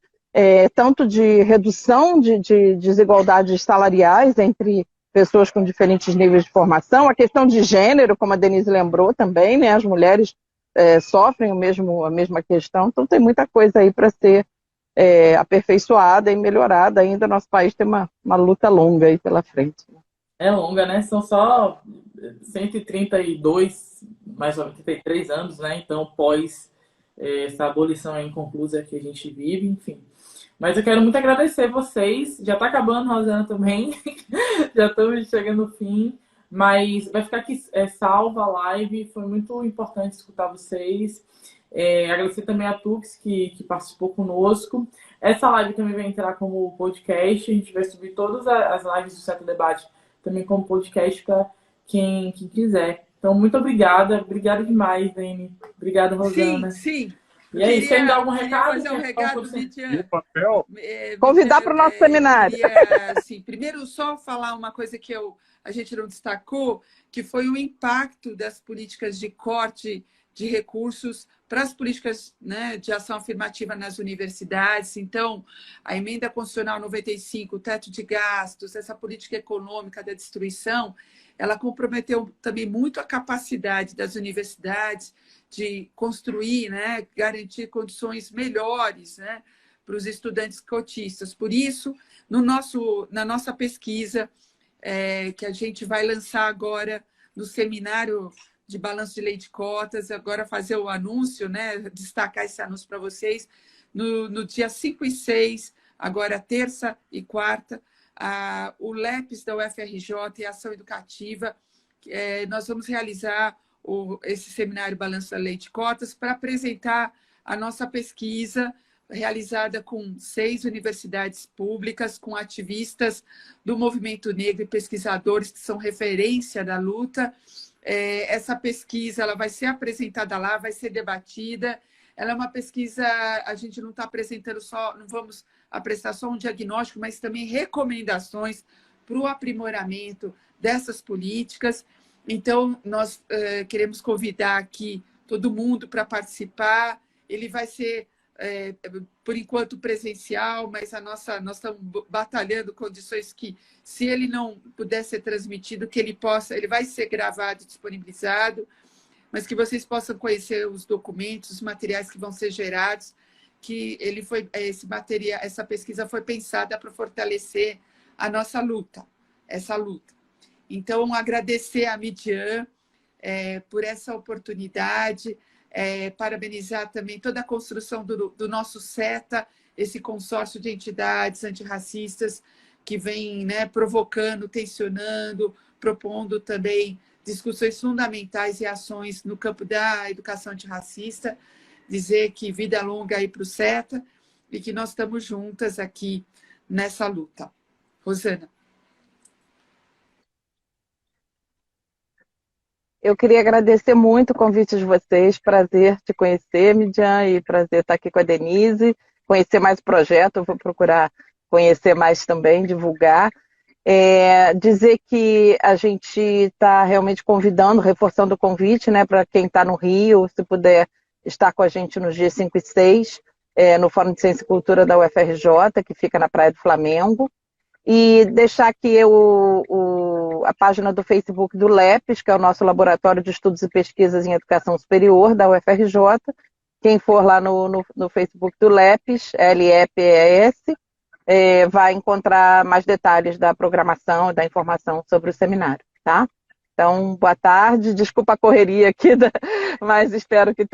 tanto de redução de desigualdades salariais entre pessoas com diferentes níveis de formação, a questão de gênero, como a Denise lembrou também, né? As mulheres sofrem a mesma questão, então tem muita coisa aí para ser aperfeiçoada e melhorada ainda. Nosso país tem uma luta longa aí pela frente. É longa, né? São só 132, mais ou menos 33 anos, né? Então, pós essa abolição inconclusa que a gente vive, enfim. Mas eu quero muito agradecer vocês. Já está acabando, Rosana, também. Já estamos chegando no fim. Mas vai ficar aqui salva a live. Foi muito importante escutar vocês. Agradecer também a Tux, que participou conosco. Essa live também vai entrar como podcast. A gente vai subir todas as lives do Certo Debate também como podcast para quem quiser. Então, muito obrigada. Obrigada demais, Dani. Obrigada, Rosana. Sim. E aí, você ainda dá algum recado? Fazer um recado, Midian. Convidar para o nosso seminário. Assim, primeiro, só falar uma coisa que a gente não destacou, que foi o impacto das políticas de corte de recursos para as políticas, né, de ação afirmativa nas universidades. Então, a emenda constitucional 95, o teto de gastos, essa política econômica da destruição, ela comprometeu também muito a capacidade das universidades de construir, né, garantir condições melhores, né, para os estudantes cotistas. Por isso, na nossa pesquisa, que a gente vai lançar agora no seminário de balanço de lei de cotas, agora fazer o anúncio, né, destacar esse anúncio para vocês, no dia 5 e 6, agora terça e quarta, o LEPES da UFRJ e a Ação Educativa, nós vamos realizar esse seminário Balanço da Lei de Cotas para apresentar a nossa pesquisa realizada com 6 universidades públicas, com ativistas do movimento negro e pesquisadores que são referência da luta. Essa pesquisa ela vai ser apresentada lá, vai ser debatida. Ela é uma pesquisa, a gente não está apresentando só, não vamos apresentar só um diagnóstico, mas também recomendações para o aprimoramento dessas políticas. Então, nós queremos convidar aqui todo mundo para participar. Ele vai ser, por enquanto, presencial, mas nós estamos batalhando condições que, se ele não puder ser transmitido, que ele vai ser gravado e disponibilizado, mas que vocês possam conhecer os documentos, os materiais que vão ser gerados, que essa pesquisa foi pensada para fortalecer a nossa luta, essa luta. Então, agradecer à Midian por essa oportunidade, parabenizar também toda a construção do nosso CETA, esse consórcio de entidades antirracistas que vem, né, provocando, tensionando, propondo também discussões fundamentais e ações no campo da educação antirracista, dizer que vida longa aí para o CETA e que nós estamos juntas aqui nessa luta. Rosana. Eu queria agradecer muito o convite de vocês, prazer te conhecer, Midian, e prazer estar aqui com a Denise, conhecer mais o projeto, eu vou procurar conhecer mais também, divulgar. Dizer que a gente está realmente convidando, reforçando o convite, né, para quem está no Rio, se puder estar com a gente nos dias 5 e 6, no Fórum de Ciência e Cultura da UFRJ, que fica na Praia do Flamengo. E deixar aqui a página do Facebook do LEPES, que é o nosso Laboratório de Estudos e Pesquisas em Educação Superior da UFRJ. Quem for lá no Facebook do LEPES, LEPES, vai encontrar mais detalhes da programação e da informação sobre o seminário, tá? Então, boa tarde, desculpa a correria aqui, mas espero que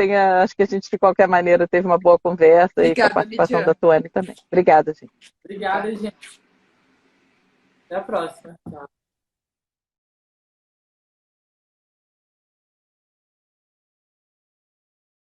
acho que a gente, de qualquer maneira, teve uma boa conversa. Obrigada, e com a participação Midian. Da Tuane também. Obrigada, gente. Obrigada, gente. Até a próxima. Tchau.